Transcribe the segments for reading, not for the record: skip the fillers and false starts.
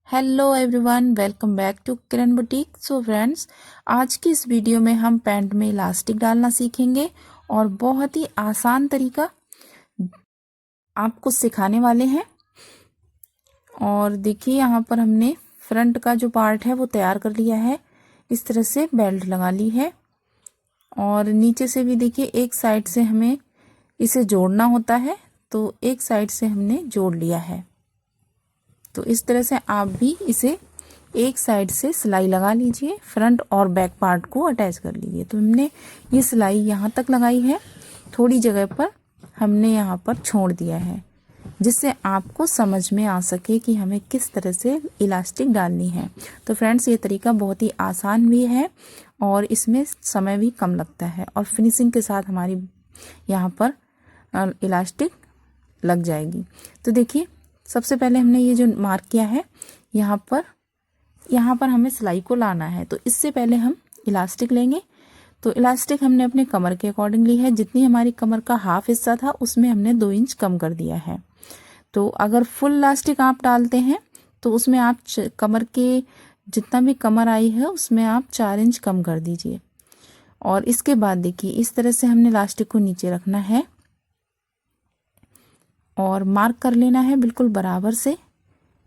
Hello everyone, welcome back to Kiran boutique. So friends, आज की इस वीडियो में हम पैंट में इलास्टिक डालना सीखेंगे और बहुत ही आसान तरीका आपको सिखाने वाले हैं। और देखिए, यहाँ पर हमने फ्रंट का जो पार्ट है वो तैयार कर लिया है। इस तरह से बेल्ट लगा ली है और नीचे से भी देखिए एक साइड से हमें इसे जोड़ना होता है, तो एक साइड से हमने जोड़ लिया है। तो इस तरह से आप भी इसे एक साइड से सिलाई लगा लीजिए, फ्रंट और बैक पार्ट को अटैच कर लीजिए। तो हमने ये सिलाई यहाँ तक लगाई है, थोड़ी जगह पर हमने यहाँ पर छोड़ दिया है, जिससे आपको समझ में आ सके कि हमें किस तरह से इलास्टिक डालनी है। तो फ्रेंड्स, ये तरीका बहुत ही आसान भी है और इसमें समय भी कम लगता है और फिनिशिंग के साथ हमारी यहाँ पर इलास्टिक लग जाएगी। तो देखिए, सबसे पहले हमने ये जो मार्क किया है यहाँ पर हमें सिलाई को लाना है। तो इससे पहले हम इलास्टिक लेंगे। तो इलास्टिक हमने अपने कमर के अकॉर्डिंग ली है। जितनी हमारी कमर का हाफ हिस्सा था उसमें हमने 2 इंच कम कर दिया है। तो अगर फुल इलास्टिक आप डालते हैं तो उसमें आप कमर के जितना भी कमर आई है उसमें आप 4 इंच कम कर दीजिए। और इसके बाद देखिए, इस तरह से हमने इलास्टिक को नीचे रखना है और मार्क कर लेना है बिल्कुल बराबर से।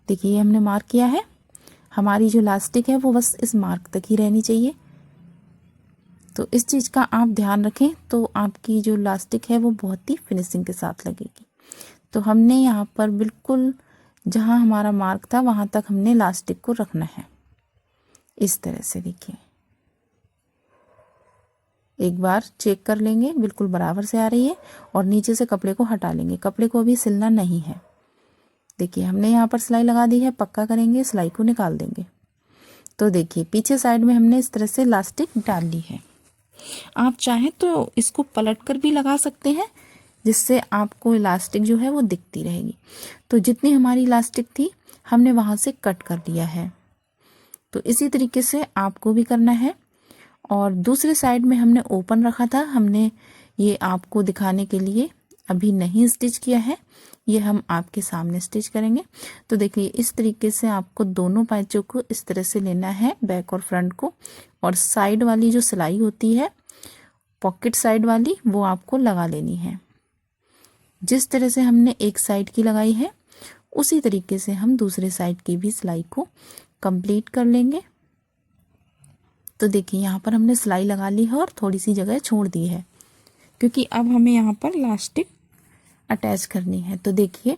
देखिए, हमने मार्क किया है। हमारी जो इलास्टिक है वो बस इस मार्क तक ही रहनी चाहिए। तो इस चीज़ का आप ध्यान रखें, तो आपकी जो इलास्टिक है वो बहुत ही फिनिशिंग के साथ लगेगी। तो हमने यहाँ पर बिल्कुल जहाँ हमारा मार्क था वहाँ तक हमने इलास्टिक को रखना है। इस तरह से देखिए, एक बार चेक कर लेंगे बिल्कुल बराबर से आ रही है और नीचे से कपड़े को हटा लेंगे। कपड़े को अभी सिलना नहीं है। देखिए, हमने यहाँ पर सिलाई लगा दी है, पक्का करेंगे, सिलाई को निकाल देंगे। तो देखिए, पीछे साइड में हमने इस तरह से इलास्टिक डाल ली है। आप चाहें तो इसको पलट कर भी लगा सकते हैं, जिससे आपको इलास्टिक जो है वो दिखती रहेगी। तो जितनी हमारी इलास्टिक थी हमने वहाँ से कट कर लिया है। तो इसी तरीके से आपको भी करना है। और दूसरे साइड में हमने ओपन रखा था, हमने ये आपको दिखाने के लिए अभी नहीं स्टिच किया है, ये हम आपके सामने स्टिच करेंगे। तो देखिए, इस तरीके से आपको दोनों पैचों को इस तरह से लेना है, बैक और फ्रंट को। और साइड वाली जो सिलाई होती है पॉकेट साइड वाली, वो आपको लगा लेनी है। जिस तरह से हमने एक साइड की लगाई है उसी तरीके से हम दूसरे साइड की भी सिलाई को कंप्लीट कर लेंगे। तो देखिए, यहाँ पर हमने सिलाई लगा ली है और थोड़ी सी जगह छोड़ दी है, क्योंकि अब हमें यहाँ पर इलास्टिक अटैच करनी है। तो देखिए,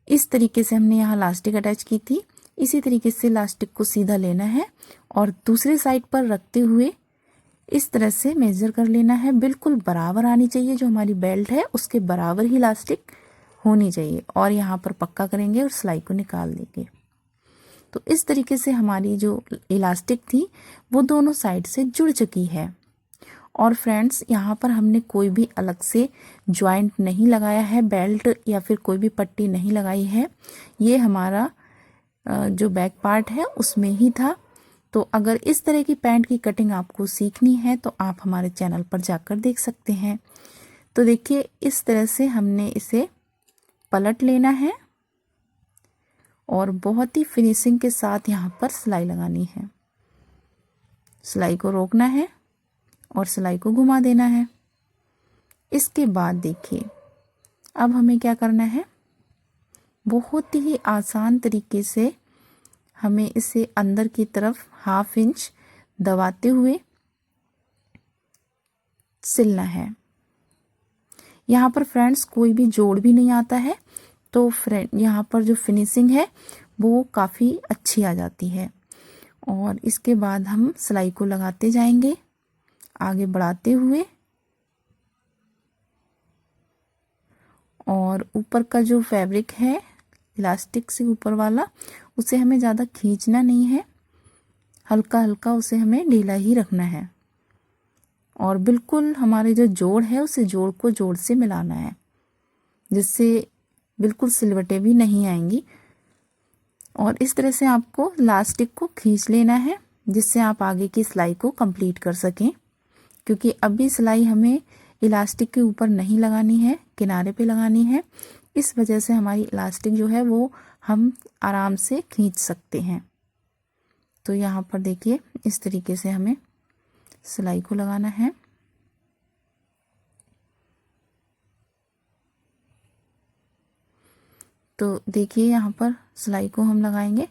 इस तरीके से हमने यहाँ इलास्टिक अटैच की थी। इसी तरीके से इलास्टिक को सीधा लेना है और दूसरे साइड पर रखते हुए इस तरह से मेजर कर लेना है। बिल्कुल बराबर आनी चाहिए, जो हमारी बेल्ट है उसके बराबर ही इलास्टिक होनी चाहिए। और यहाँ पर पक्का करेंगे और सिलाई को निकाल देंगे। तो इस तरीके से हमारी जो इलास्टिक थी वो दोनों साइड से जुड़ चुकी है। और फ्रेंड्स, यहाँ पर हमने कोई भी अलग से जॉइंट नहीं लगाया है, बेल्ट या फिर कोई भी पट्टी नहीं लगाई है। ये हमारा जो बैक पार्ट है उसमें ही था। तो अगर इस तरह की पैंट की कटिंग आपको सीखनी है तो आप हमारे चैनल पर जाकर देख सकते हैं। तो देखिए, इस तरह से हमने इसे पलट लेना है और बहुत ही फिनिशिंग के साथ यहाँ पर सिलाई लगानी है। सिलाई को रोकना है और सिलाई को घुमा देना है। इसके बाद देखिए, अब हमें क्या करना है, बहुत ही आसान तरीके से हमें इसे अंदर की तरफ 1/2 इंच दबाते हुए सिलना है। यहाँ पर फ्रेंड्स कोई भी जोड़ भी नहीं आता है, तो फ्रेंड यहाँ पर जो फिनिशिंग है वो काफ़ी अच्छी आ जाती है। और इसके बाद हम सिलाई को लगाते जाएंगे आगे बढ़ाते हुए। और ऊपर का जो फैब्रिक है इलास्टिक से ऊपर वाला, उसे हमें ज़्यादा खींचना नहीं है, हल्का हल्का उसे हमें ढीला ही रखना है। और बिल्कुल हमारे जो जोड़ है उसे जोड़ को जोड़ से मिलाना है, जिससे बिल्कुल सिलवटें भी नहीं आएंगी। और इस तरह से आपको इलास्टिक को खींच लेना है, जिससे आप आगे की सिलाई को कंप्लीट कर सकें। क्योंकि अभी सिलाई हमें इलास्टिक के ऊपर नहीं लगानी है, किनारे पे लगानी है। इस वजह से हमारी इलास्टिक जो है वो हम आराम से खींच सकते हैं। तो यहाँ पर देखिए इस तरीके से हमें सिलाई को लगाना है। तो देखिए यहाँ पर सिलाई को हम लगाएंगे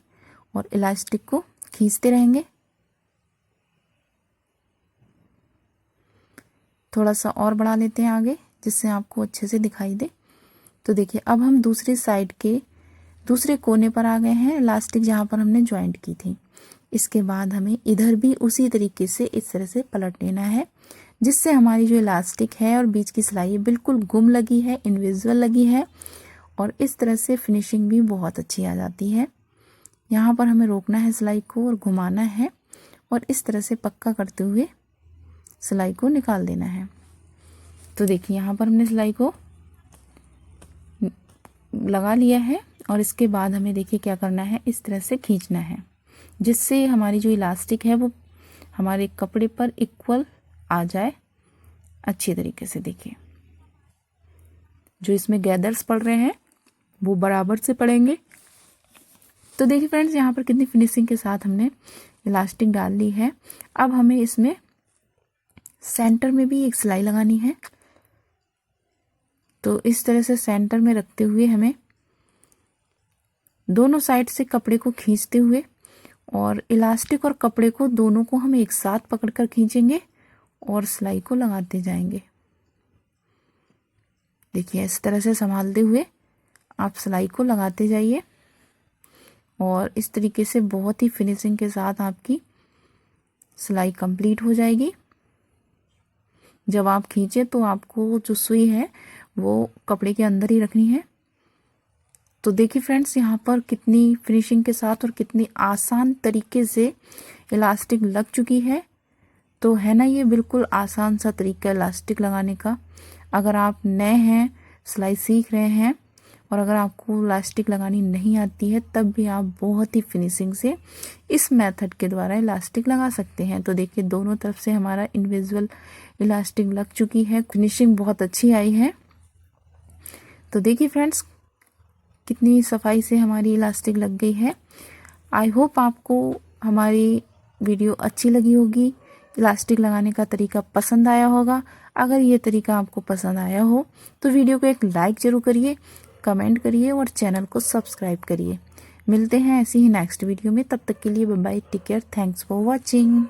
और इलास्टिक को खींचते रहेंगे। थोड़ा सा और बढ़ा लेते हैं आगे, जिससे आपको अच्छे से दिखाई दे। तो देखिए अब हम दूसरी साइड के दूसरे कोने पर आ गए हैं, इलास्टिक जहाँ पर हमने ज्वाइंट की थी। इसके बाद हमें इधर भी उसी तरीके से इस तरह से पलट लेना है, जिससे हमारी जो इलास्टिक है और बीच की सिलाई बिल्कुल गुम लगी है, इनविजिबल लगी है, और इस तरह से फिनिशिंग भी बहुत अच्छी आ जाती है। यहाँ पर हमें रोकना है सिलाई को और घुमाना है, और इस तरह से पक्का करते हुए सिलाई को निकाल देना है। तो देखिए यहाँ पर हमने सिलाई को लगा लिया है, और इसके बाद हमें देखिए क्या करना है, इस तरह से खींचना है, जिससे हमारी जो इलास्टिक है वो हमारे कपड़े पर इक्वल आ जाए अच्छी तरीके से। देखिए जो इसमें गैदर्स पड़ रहे हैं वो बराबर से पड़ेंगे। तो देखिए फ्रेंड्स यहाँ पर कितनी फिनिशिंग के साथ हमने इलास्टिक डाल ली है। अब हमें इसमें सेंटर में भी एक सिलाई लगानी है। तो इस तरह से सेंटर में रखते हुए हमें दोनों साइड से कपड़े को खींचते हुए, और इलास्टिक और कपड़े को दोनों को हम एक साथ पकड़कर खींचेंगे और सिलाई को लगाते जाएंगे। देखिए इस तरह से संभालते हुए आप सिलाई को लगाते जाइए, और इस तरीके से बहुत ही फिनिशिंग के साथ आपकी सिलाई कंप्लीट हो जाएगी। जब आप खींचे तो आपको जो सुई है वो कपड़े के अंदर ही रखनी है। तो देखिए फ्रेंड्स यहाँ पर कितनी फिनिशिंग के साथ और कितनी आसान तरीके से इलास्टिक लग चुकी है। तो है ना ये बिल्कुल आसान सा तरीका इलास्टिक लगाने का। अगर आप नए हैं, सिलाई सीख रहे हैं, और अगर आपको इलास्टिक लगानी नहीं आती है, तब भी आप बहुत ही फिनिशिंग से इस मेथड के द्वारा इलास्टिक लगा सकते हैं। तो देखिए दोनों तरफ से हमारा इनविजिबल इलास्टिक लग चुकी है, फिनिशिंग बहुत अच्छी आई है। तो देखिए फ्रेंड्स कितनी सफाई से हमारी इलास्टिक लग गई है। आई होप आपको हमारी वीडियो अच्छी लगी होगी, इलास्टिक लगाने का तरीका पसंद आया होगा। अगर ये तरीका आपको पसंद आया हो तो वीडियो को एक लाइक ज़रूर करिए, कमेंट करिए और चैनल को सब्सक्राइब करिए। मिलते हैं ऐसी ही नेक्स्ट वीडियो में, तब तक के लिए bye bye, take care, thanks for watching.